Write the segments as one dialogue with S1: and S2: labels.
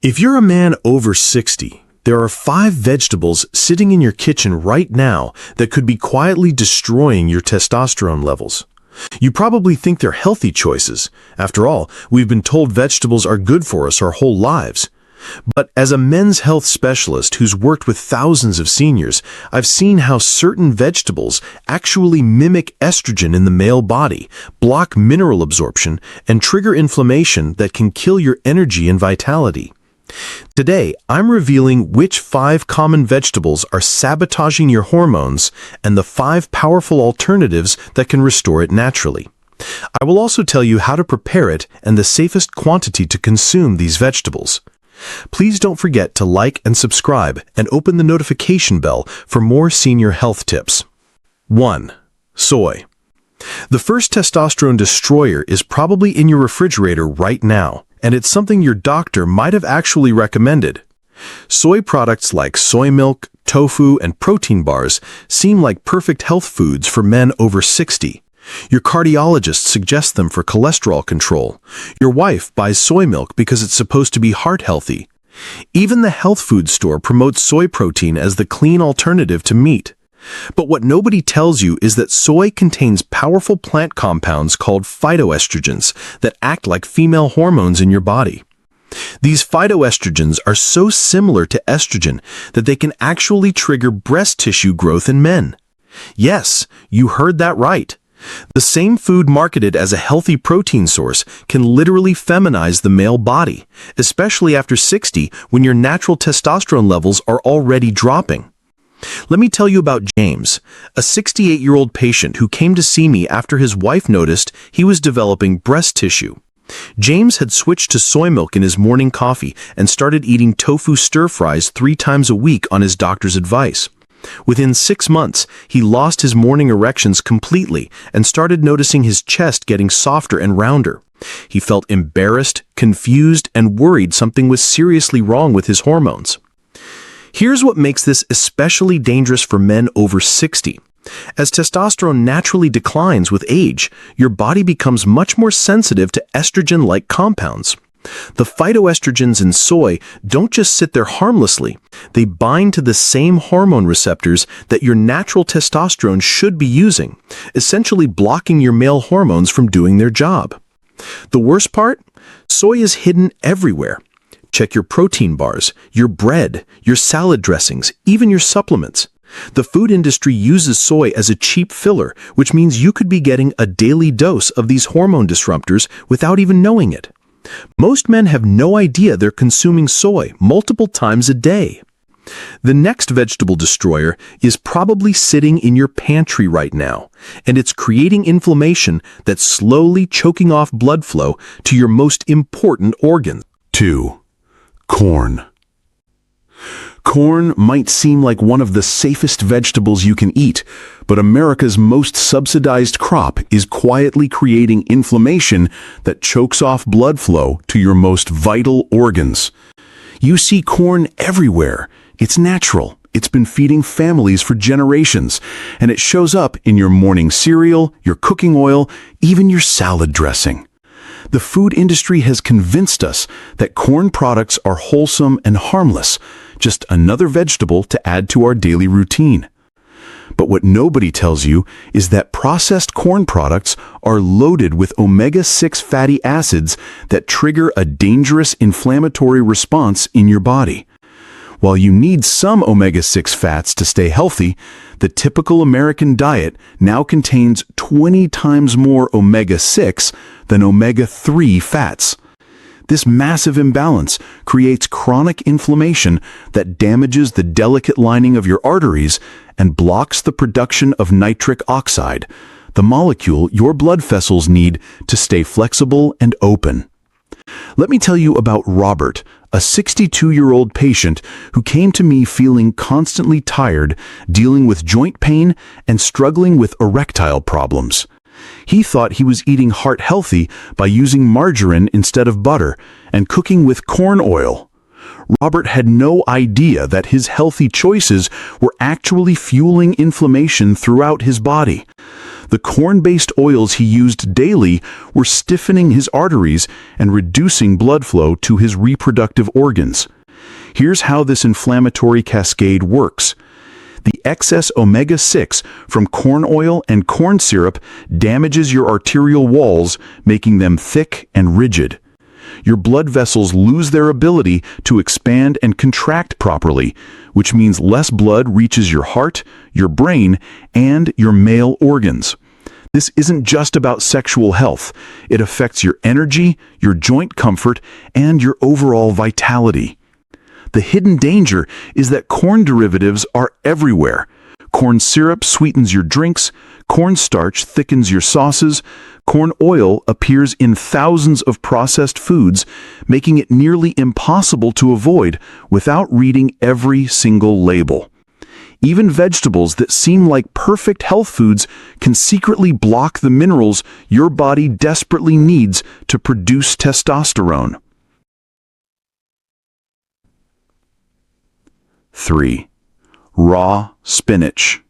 S1: If you're a man over 60, there are 5 vegetables sitting in your kitchen right now that could be quietly destroying your testosterone levels. You probably think they're healthy choices. After all, we've been told vegetables are good for us our whole lives. But as a men's health specialist who's worked with thousands of seniors, I've seen how certain vegetables actually mimic estrogen in the male body, block mineral absorption, and trigger inflammation that can kill your energy and vitality. Today, I'm revealing which 5 common vegetables are sabotaging your hormones and the 5 powerful alternatives that can restore it naturally. I will also tell you how to prepare it and the safest quantity to consume these vegetables. Please don't forget to like and subscribe and open the notification bell for more senior health tips. 1. Soy. The first testosterone destroyer is probably in your refrigerator right now, and it's something your doctor might have actually recommended. Soy products like soy milk, tofu, and protein bars seem like perfect health foods for men over 60. Your cardiologist suggests them for cholesterol control. Your wife buys soy milk because it's supposed to be heart healthy. Even the health food store promotes soy protein as the clean alternative to meat. But what nobody tells you is that soy contains powerful plant compounds called phytoestrogens that act like female hormones in your body. These phytoestrogens are so similar to estrogen that they can actually trigger breast tissue growth in men. Yes, you heard that right. The same food marketed as a healthy protein source can literally feminize the male body, especially after 60 when your natural testosterone levels are already dropping. Let me tell you about James, a 68-year-old patient who came to see me after his wife noticed he was developing breast tissue. James had switched to soy milk in his morning coffee and started eating tofu stir-fries 3 times a week on his doctor's advice. Within 6 months, he lost his morning erections completely and started noticing his chest getting softer and rounder. He felt embarrassed, confused, and worried something was seriously wrong with his hormones. Here's what makes this especially dangerous for men over 60. As testosterone naturally declines with age, your body becomes much more sensitive to estrogen-like compounds. The phytoestrogens in soy don't just sit there harmlessly. They bind to the same hormone receptors that your natural testosterone should be using, essentially blocking your male hormones from doing their job. The worst part? Soy is hidden everywhere. Check your protein bars, your bread, your salad dressings, even your supplements. The food industry uses soy as a cheap filler, which means you could be getting a daily dose of these hormone disruptors without even knowing it. Most men have no idea they're consuming soy multiple times a day. The next vegetable destroyer is probably sitting in your pantry right now, and it's creating inflammation that's slowly choking off blood flow to your most important organs.
S2: 2. Corn. Corn might seem like one of the safest vegetables you can eat, but America's most subsidized crop is quietly creating inflammation that chokes off blood flow to your most vital organs. You see corn everywhere. It's natural. It's been feeding families for generations, and it shows up in your morning cereal, your cooking oil, even your salad dressing. The food industry has convinced us that corn products are wholesome and harmless, just another vegetable to add to our daily routine. But what nobody tells you is that processed corn products are loaded with omega-6 fatty acids that trigger a dangerous inflammatory response in your body. While you need some omega-6 fats to stay healthy, the typical American diet now contains 20 times more omega-6 than omega-3 fats. This massive imbalance creates chronic inflammation that damages the delicate lining of your arteries and blocks the production of nitric oxide, the molecule your blood vessels need to stay flexible and open. Let me tell you about Robert, a 62-year-old patient who came to me feeling constantly tired, dealing with joint pain, and struggling with erectile problems. He thought he was eating heart healthy by using margarine instead of butter and cooking with corn oil. Robert had no idea that his healthy choices were actually fueling inflammation throughout his body. The corn-based oils he used daily were stiffening his arteries and reducing blood flow to his reproductive organs. Here's how this inflammatory cascade works. The excess omega-6 from corn oil and corn syrup damages your arterial walls, making them thick and rigid. Your blood vessels lose their ability to expand and contract properly, which means less blood reaches your heart, your brain, and your male organs. This isn't just about sexual health. It affects your energy, your joint comfort, and your overall vitality. The hidden danger is that corn derivatives are everywhere. Corn syrup sweetens your drinks, cornstarch thickens your sauces, corn oil appears in thousands of processed foods, making it nearly impossible to avoid without reading every single label. Even vegetables that seem like perfect health foods can secretly block the minerals your body desperately needs to produce testosterone. 3. Raw spinach.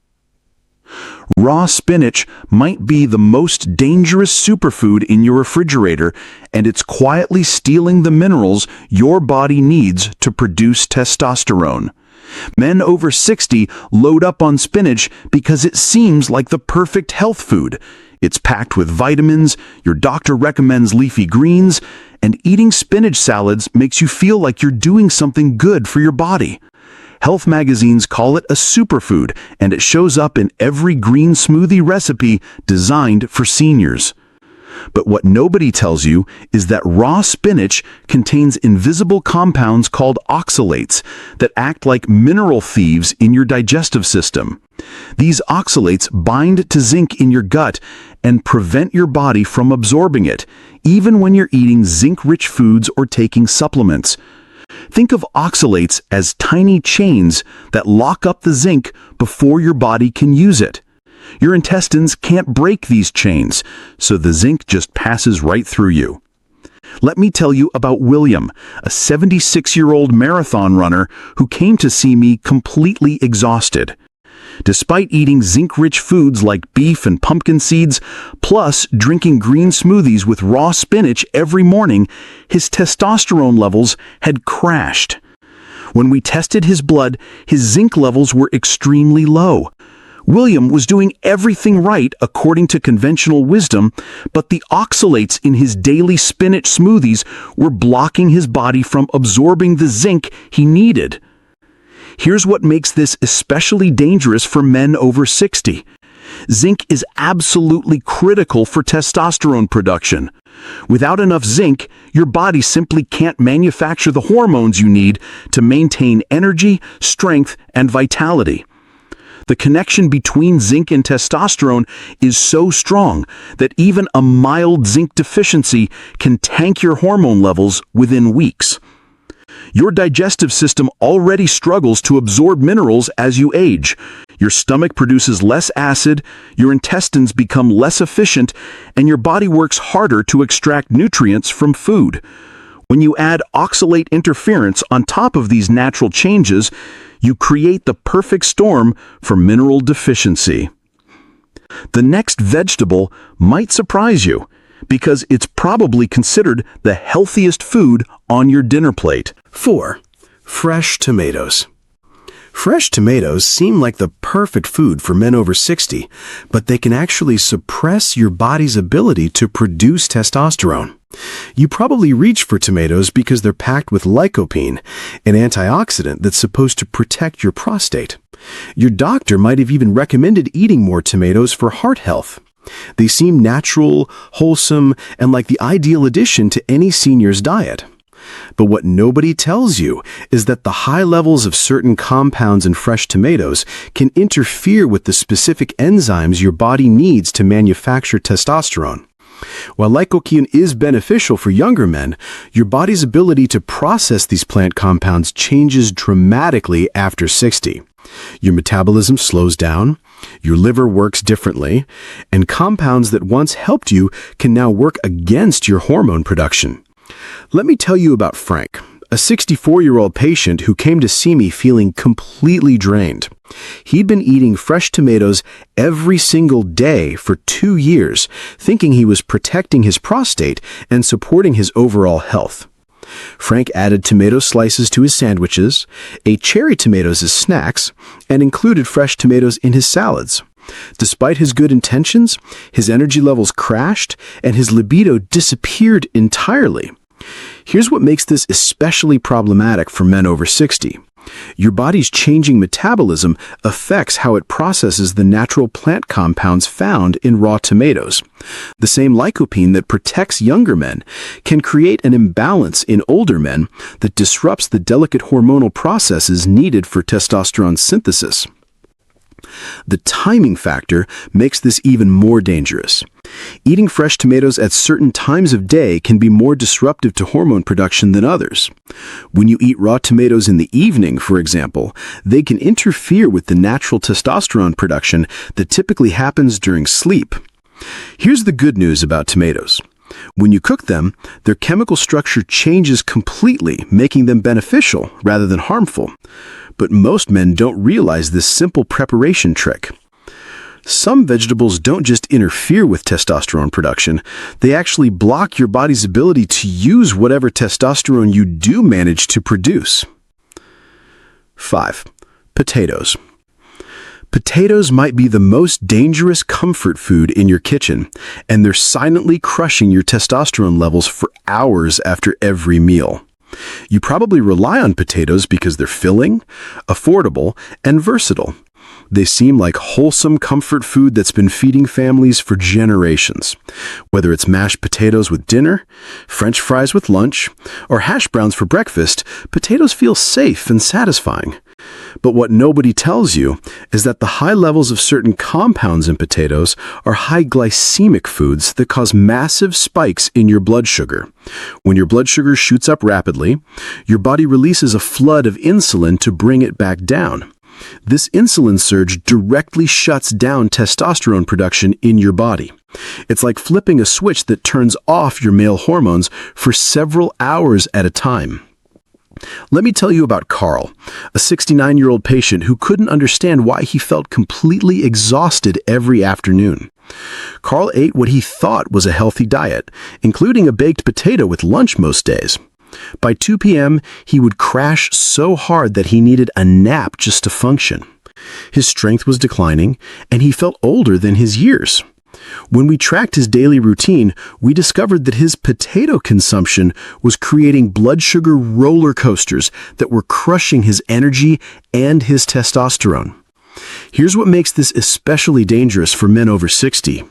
S2: Raw spinach might be the most dangerous superfood in your refrigerator, and it's quietly stealing the minerals your body needs to produce testosterone. Men over 60 load up on spinach because it seems like the perfect health food. It's packed with vitamins, your doctor recommends leafy greens, and eating spinach salads makes you feel like you're doing something good for your body. Health magazines call it a superfood, and it shows up in every green smoothie recipe designed for seniors. But what nobody tells you is that raw spinach contains invisible compounds called oxalates that act like mineral thieves in your digestive system. These oxalates bind to zinc in your gut and prevent your body from absorbing it, even when you're eating zinc-rich foods or taking supplements. Think of oxalates as tiny chains that lock up the zinc before your body can use it. Your intestines can't break these chains, so the zinc just passes right through you. Let me tell you about William, a 76-year-old marathon runner who came to see me completely exhausted. Despite eating zinc-rich foods like beef and pumpkin seeds, plus drinking green smoothies with raw spinach every morning, his testosterone levels had crashed. When we tested his blood, his zinc levels were extremely low. William was doing everything right according to conventional wisdom, but the oxalates in his daily spinach smoothies were blocking his body from absorbing the zinc he needed. Here's what makes this especially dangerous for men over 60. Zinc is absolutely critical for testosterone production. Without enough zinc, your body simply can't manufacture the hormones you need to maintain energy, strength, and vitality. The connection between zinc and testosterone is so strong that even a mild zinc deficiency can tank your hormone levels within weeks. Your digestive system already struggles to absorb minerals as you age. Your stomach produces less acid, your intestines become less efficient, and your body works harder to extract nutrients from food. When you add oxalate interference on top of these natural changes, you create the perfect storm for mineral deficiency. The next vegetable might surprise you, because it's probably considered the healthiest food on your dinner plate.
S1: 4. Fresh tomatoes. Fresh tomatoes seem like the perfect food for men over 60, but they can actually suppress your body's ability to produce testosterone. You probably reach for tomatoes because they're packed with lycopene, an antioxidant that's supposed to protect your prostate. Your doctor might have even recommended eating more tomatoes for heart health. They seem natural, wholesome, and like the ideal addition to any senior's diet. But what nobody tells you is that the high levels of certain compounds in fresh tomatoes can interfere with the specific enzymes your body needs to manufacture testosterone. While lycopene is beneficial for younger men, your body's ability to process these plant compounds changes dramatically after 60. Your metabolism slows down, your liver works differently, and compounds that once helped you can now work against your hormone production. Let me tell you about Frank, a
S3: a 64-year-old patient who came to see me feeling completely drained. He'd been eating fresh tomatoes every single day for 2 years, thinking he was protecting his prostate and supporting his overall health. Frank added tomato slices to his sandwiches, ate cherry tomatoes as snacks, and included fresh tomatoes in his salads. Despite his good intentions, his energy levels crashed and his libido disappeared entirely. Here's what makes this especially problematic for men over 60. Your body's changing metabolism affects how it processes the natural plant compounds found in raw tomatoes. The same lycopene that protects younger men can create an imbalance in older men that disrupts the delicate hormonal processes needed for testosterone synthesis. The timing factor makes this even more dangerous. Eating fresh tomatoes at certain times of day can be more disruptive to hormone production than others. When you eat raw tomatoes in the evening, for example, they can interfere with the natural testosterone production that typically happens during sleep. Here's the good news about tomatoes. When you cook them, their chemical structure changes completely, making them beneficial rather than harmful. But most men don't realize this simple preparation trick. Some vegetables don't just interfere with testosterone production, they actually block your body's ability to use whatever testosterone you do manage to produce. 5. Potatoes. Potatoes might be the most dangerous comfort food in your kitchen, and they're silently crushing your testosterone levels for hours after every meal. You probably rely on potatoes because they're filling, affordable, and versatile. They seem like wholesome comfort food that's been feeding families for generations. Whether it's mashed potatoes with dinner, French fries with lunch, or hash browns for breakfast, potatoes feel safe and satisfying. But what nobody tells you is that the high levels of certain compounds in potatoes are high glycemic foods that cause massive spikes in your blood sugar. When your blood sugar shoots up rapidly, your body releases a flood of insulin to bring it back down. This insulin surge directly shuts down testosterone production in your body. It's like flipping a switch that turns off your male hormones for several hours at a time. Let me tell you about Carl, a 69-year-old patient who couldn't understand why he felt completely exhausted every afternoon. Carl ate what he thought was a healthy diet, including a baked potato with lunch most days. By 2 p.m., he would crash so hard that he needed a nap just to function. His strength was declining, and he felt older than his years. When we tracked his daily routine, we discovered that his potato consumption was creating blood sugar roller coasters that were crushing his energy and his testosterone. Here's what makes this especially dangerous for men over 60.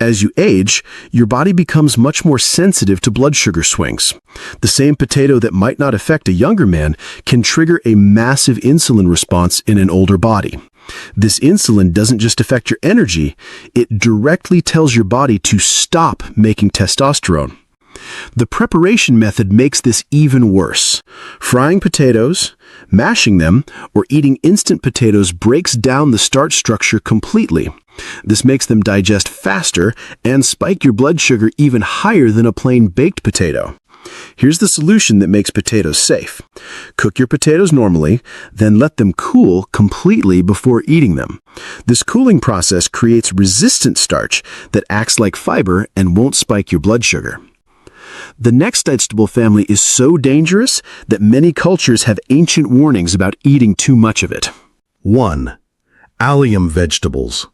S3: As you age, your body becomes much more sensitive to blood sugar swings. The same potato that might not affect a younger man can trigger a massive insulin response in an older body. This insulin doesn't just affect your energy, it directly tells your body to stop making testosterone. The preparation method makes this even worse. Frying potatoes, mashing them, or eating instant potatoes breaks down the starch structure completely. This makes them digest faster and spike your blood sugar even higher than a plain baked potato. Here's the solution that makes potatoes safe. Cook your potatoes normally, then let them cool completely before eating them. This cooling process creates resistant starch that acts like fiber and won't spike your blood sugar. The next vegetable family is so dangerous that many cultures have ancient warnings about eating too much of it.
S1: 1. Allium vegetables.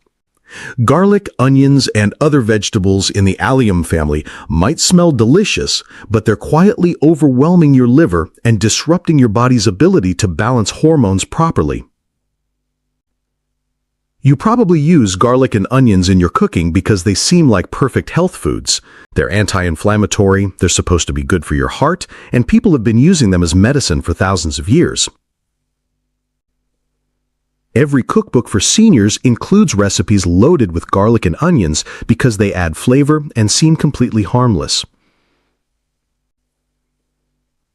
S1: Garlic, onions, and other vegetables in the allium family might smell delicious, but they're quietly overwhelming your liver and disrupting your body's ability to balance hormones properly. You probably use garlic and onions in your cooking because they seem like perfect health foods. They're anti-inflammatory, they're supposed to be good for your heart, and people have been using them as medicine for thousands of years. Every cookbook for seniors includes recipes loaded with garlic and onions because they add flavor and seem completely harmless.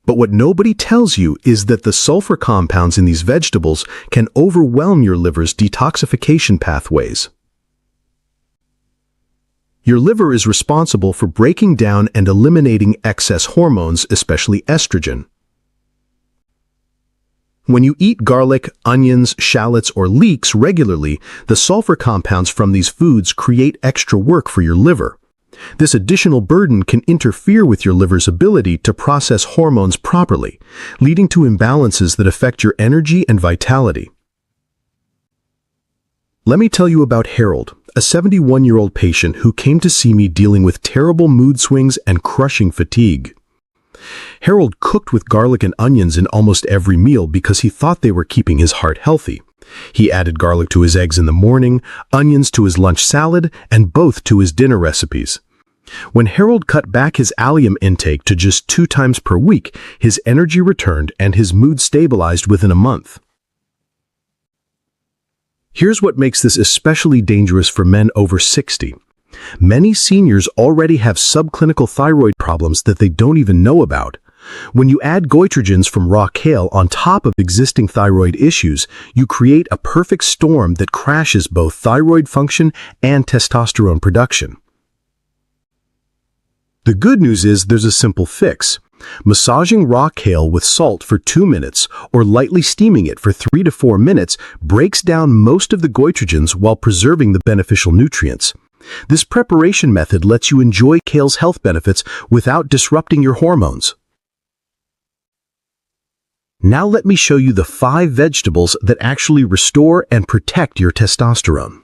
S1: But what nobody tells you is that the sulfur compounds in these vegetables can overwhelm your liver's detoxification pathways. Your liver is responsible for breaking down and eliminating excess hormones, especially estrogen.
S3: When you eat garlic, onions, shallots, or leeks regularly, the sulfur compounds from these foods create extra work for your liver. This additional burden can interfere with your liver's ability to process hormones properly, leading to imbalances that affect your energy and vitality. Let me tell you about Harold, a 71-year-old patient who came to see me dealing with terrible mood swings and crushing fatigue. Harold cooked with garlic and onions in almost every meal because he thought they were keeping his heart healthy. He added garlic to his eggs in the morning, onions to his lunch salad, and both to his dinner recipes. When Harold cut back his allium intake to just 2 times per week, his energy returned and his mood stabilized within a month. Here's what makes this especially dangerous for men over 60. Many seniors already have subclinical thyroid problems that they don't even know about. When you add goitrogens from raw kale on top of existing thyroid issues, you create a perfect storm that crashes both thyroid function and testosterone production. The good news is there's a simple fix. Massaging raw kale with salt for 2 minutes or lightly steaming it for 3 to 4 minutes breaks down most of the goitrogens while preserving the beneficial nutrients. This preparation method lets you enjoy kale's health benefits without disrupting your hormones. Now let me show you the 5 vegetables that actually restore and protect your testosterone.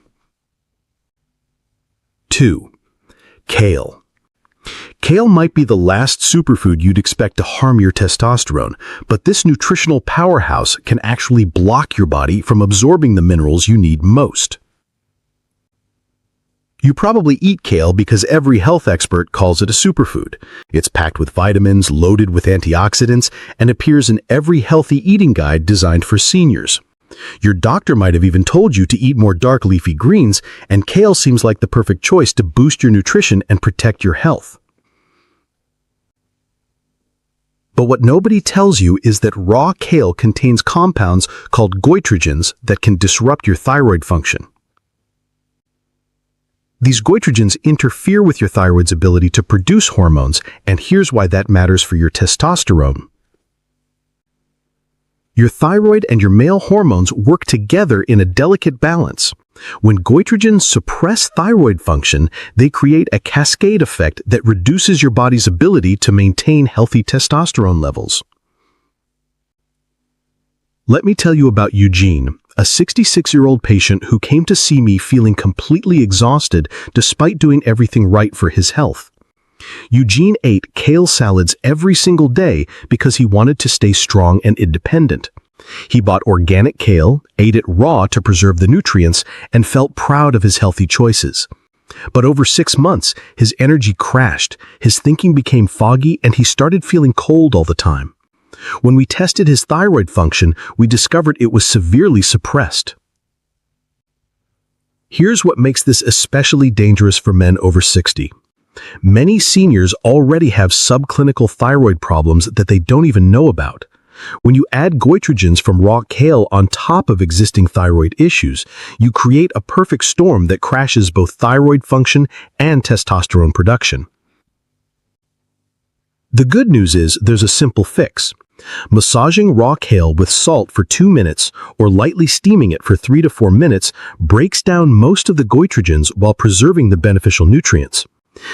S3: 2. Kale. Kale might be the last superfood you'd expect to harm your testosterone, but this nutritional powerhouse can actually block your body from absorbing the minerals you need most. You probably eat kale because every health expert calls it a superfood. It's packed with vitamins, loaded with antioxidants, and appears in every healthy eating guide designed for seniors. Your doctor might have even told you to eat more dark leafy greens, and kale seems like the perfect choice to boost your nutrition and protect your health. But what nobody tells you is that raw kale contains compounds called goitrogens that can disrupt your thyroid function. These goitrogens interfere with your thyroid's ability to produce hormones, and here's why that matters for your testosterone. Your thyroid and your male hormones work together in a delicate balance. When goitrogens suppress thyroid function, they create a cascade effect that reduces your body's ability to maintain healthy testosterone levels. Let me tell you about Eugene, a 66-year-old patient who came to see me feeling completely exhausted despite doing everything right for his health. Eugene ate kale salads every single day because he wanted to stay strong and independent. He bought organic kale, ate it raw to preserve the nutrients, and felt proud of his healthy choices. But over 6 months, his energy crashed, his thinking became foggy, and he started feeling cold all the time. When we tested his thyroid function, we discovered it was severely suppressed. Here's what makes this especially dangerous for men over 60. Many seniors already have subclinical thyroid problems that they don't even know about. When you add goitrogens from raw kale on top of existing thyroid issues, you create a perfect storm that crashes both thyroid function and testosterone production. The good news is there's a simple fix. Massaging raw kale with salt for 2 minutes or lightly steaming it for 3 to 4 minutes breaks down most of the goitrogens while preserving the beneficial nutrients.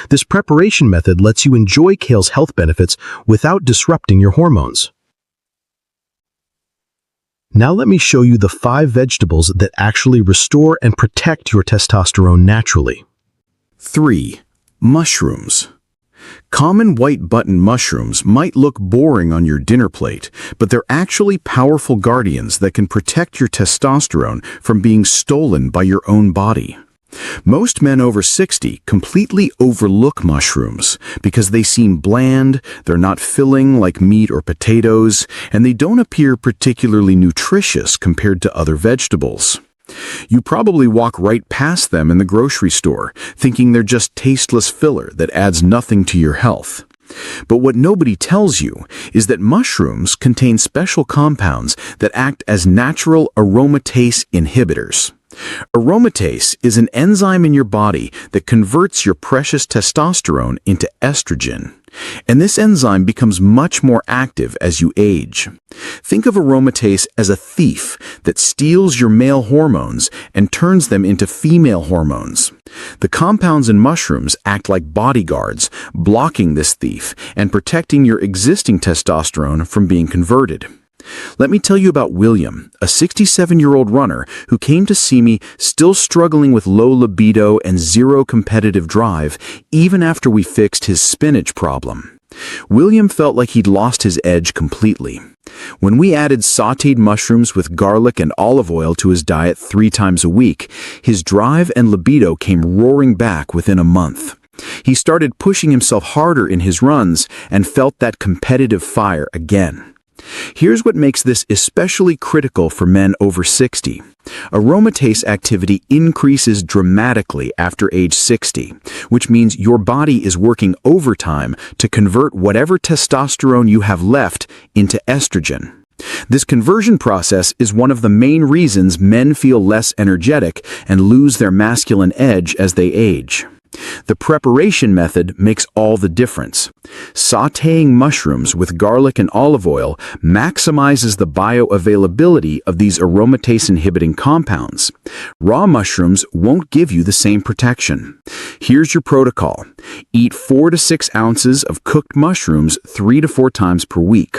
S3: This preparation method lets you enjoy kale's health benefits without disrupting your hormones. Now let me show you the 5 vegetables that actually restore and protect your testosterone naturally.
S2: 3. Mushrooms. Common white button mushrooms might look boring on your dinner plate, but they're actually powerful guardians that can protect your testosterone from being stolen by your own body. Most men over 60 completely overlook mushrooms because they seem bland, they're not filling like meat or potatoes, and they don't appear particularly nutritious compared to other vegetables. You probably walk right past them in the grocery store, thinking they're just tasteless filler that adds nothing to your health. But what nobody tells you is that mushrooms contain special compounds that act as natural aromatase inhibitors.
S3: Aromatase is an enzyme in your body that converts your precious testosterone into estrogen. And this enzyme becomes much more active as you age. Think of aromatase as a thief that steals your male hormones and turns them into female hormones. The compounds in mushrooms act like bodyguards, blocking this thief and protecting your existing testosterone from being converted. Let me tell you about William, a 67-year-old runner who came to see me still struggling with low libido and zero competitive drive, even after we fixed his spinach problem. William felt like he'd lost his edge completely. When we added sautéed mushrooms with garlic and olive oil to his diet 3 times a week, his drive and libido came roaring back within a month. He started pushing himself harder in his runs and felt that competitive fire again. Here's what makes this especially critical for men over 60. Aromatase activity increases dramatically after age 60, which means your body is working overtime to convert whatever testosterone you have left into estrogen. This conversion process is one of the main reasons men feel less energetic and lose their masculine edge as they age. The preparation method makes all the difference. Sautéing mushrooms with garlic and olive oil maximizes the bioavailability of these aromatase-inhibiting compounds. Raw mushrooms won't give you the same protection. Here's your protocol. Eat 4 to 6 ounces of cooked mushrooms 3 to 4 times per week.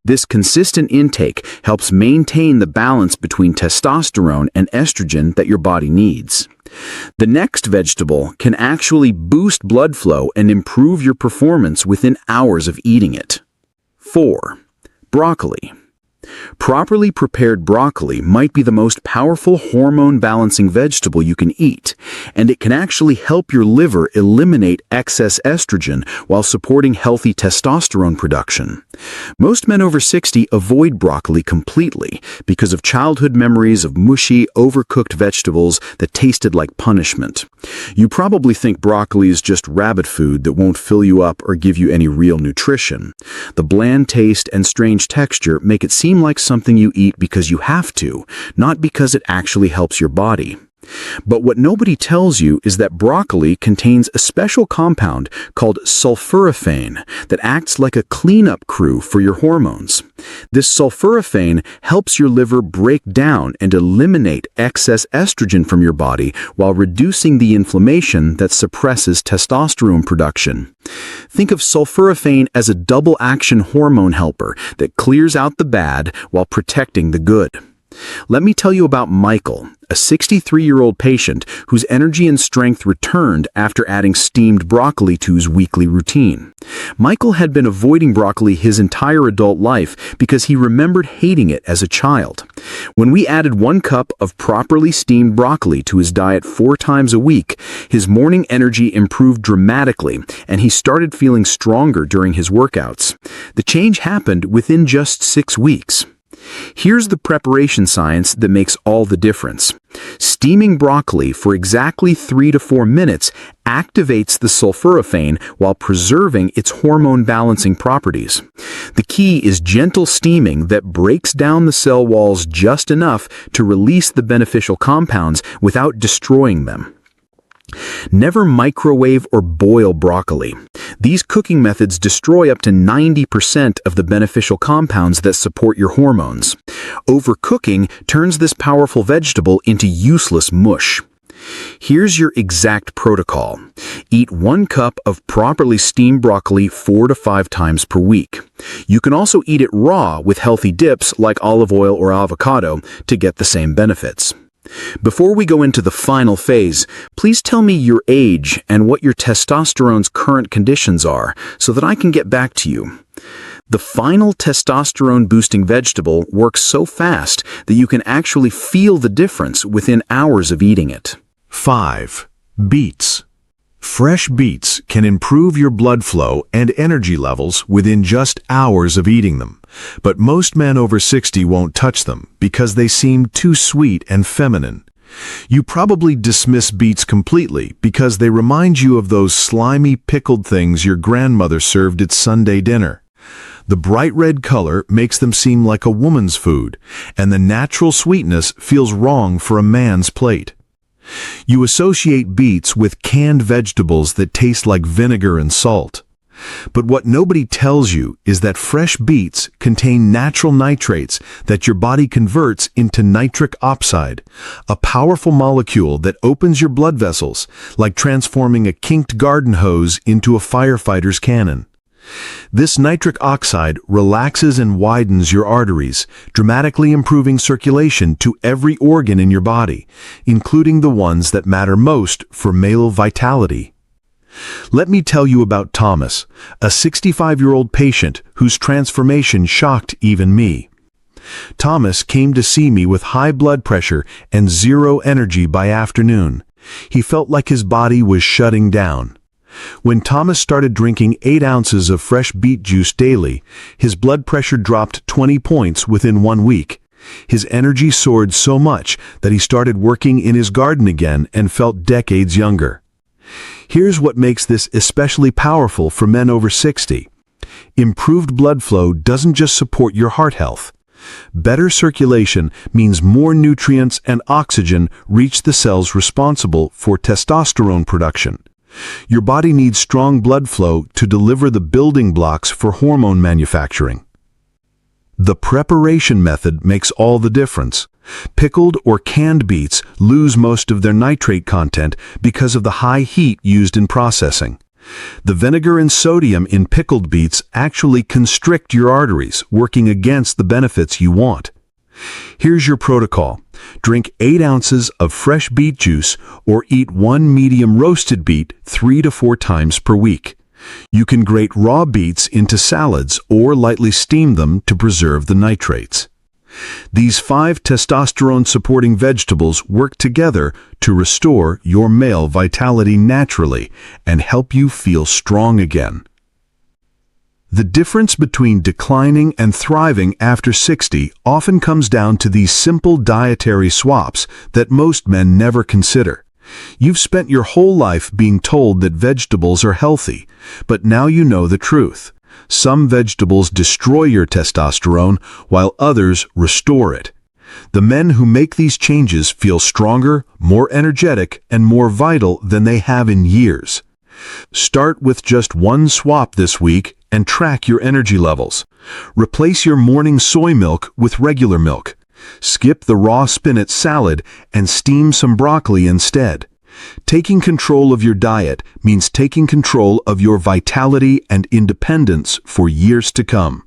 S3: This consistent intake helps maintain the balance between testosterone and estrogen that your body needs. The next vegetable can actually boost blood flow and improve your performance within hours of eating it. 4. Broccoli. Properly prepared broccoli might be the most powerful hormone-balancing vegetable you can eat, and it can actually help your liver eliminate excess estrogen while supporting healthy testosterone production. Most men over 60 avoid broccoli completely because of childhood memories of mushy, overcooked vegetables that tasted like punishment. You probably think broccoli is just rabbit food that won't fill you up or give you any real nutrition. The bland taste and strange texture make it seem like something you eat because you have to, not because it actually helps your body. But what nobody tells you is that broccoli contains a special compound called sulforaphane that acts like a cleanup crew for your hormones. This sulforaphane helps your liver break down and eliminate excess estrogen from your body while reducing the inflammation that suppresses testosterone production. Think of sulforaphane as a double-action hormone helper that clears out the bad while protecting the good. Let me tell you about Michael, a 63-year-old patient whose energy and strength returned after adding steamed broccoli to his weekly routine. Michael had been avoiding broccoli his entire adult life because he remembered hating it as a child. When we added 1 cup of properly steamed broccoli to his diet 4 times a week, his morning energy improved dramatically, and he started feeling stronger during his workouts. The change happened within just 6 weeks. Here's the preparation science that makes all the difference. Steaming broccoli for exactly 3 to 4 minutes activates the sulforaphane while preserving its hormone-balancing properties. The key is gentle steaming that breaks down the cell walls just enough to release the beneficial compounds without destroying them. Never microwave or boil broccoli. These cooking methods destroy up to 90% of the beneficial compounds that support your hormones. Overcooking turns this powerful vegetable into useless mush. Here's your exact protocol. Eat 1 cup of properly steamed broccoli 4 to 5 times per week. You can also eat it raw with healthy dips like olive oil or avocado to get the same benefits. Before we go into the final phase, please tell me your age and what your testosterone's current conditions are so that I can get back to you. The final testosterone-boosting vegetable works so fast that you can actually feel the difference within hours of eating it.
S1: 5. Beets. Fresh beets can improve your blood flow and energy levels within just hours of eating them. But most men over 60 won't touch them because they seem too sweet and feminine. You probably dismiss beets completely because they remind you of those slimy pickled things your grandmother served at Sunday dinner. The bright red color makes them seem like a woman's food, and the natural sweetness feels wrong for a man's plate. You associate beets with canned vegetables that taste like vinegar and salt. But what nobody tells you is that fresh beets contain natural nitrates that your body converts into nitric oxide, a powerful molecule that opens your blood vessels, like transforming a kinked garden hose into a firefighter's cannon. This nitric oxide relaxes and widens your arteries, dramatically improving circulation to every organ in your body, including the ones that matter most for male vitality. Let me tell you about Thomas, a 65-year-old patient whose transformation shocked even me. Thomas came to see me with high blood pressure and zero energy by afternoon. He felt like his body was shutting down. When Thomas started drinking 8 ounces of fresh beet juice daily, his blood pressure dropped 20 points within 1 week. His energy soared so much that he started working in his garden again and felt decades younger. Here's what makes this especially powerful for men over 60. Improved blood flow doesn't just support your heart health. Better circulation means more nutrients and oxygen reach the cells responsible for testosterone production. Your body needs strong blood flow to deliver the building blocks for hormone manufacturing. The preparation method makes all the difference. Pickled or canned beets lose most of their nitrate content because of the high heat used in processing. The vinegar and sodium in pickled beets actually constrict your arteries, working against the benefits you want. Here's your protocol. Drink 8 ounces of fresh beet juice or eat 1 medium roasted beet 3 to 4 times per week. You can grate raw beets into salads or lightly steam them to preserve the nitrates. These 5 testosterone-supporting vegetables work together to restore your male vitality naturally and help you feel strong again. The difference between declining and thriving after 60 often comes down to these simple dietary swaps that most men never consider. You've spent your whole life being told that vegetables are healthy, but now you know the truth. Some vegetables destroy your testosterone, while others restore it. The men who make these changes feel stronger, more energetic, and more vital than they have in years. Start with just 1 swap this week and track your energy levels. Replace your morning soy milk with regular milk. Skip the raw spinach salad and steam some broccoli instead. Taking control of your diet means taking control of your vitality and independence for years to come.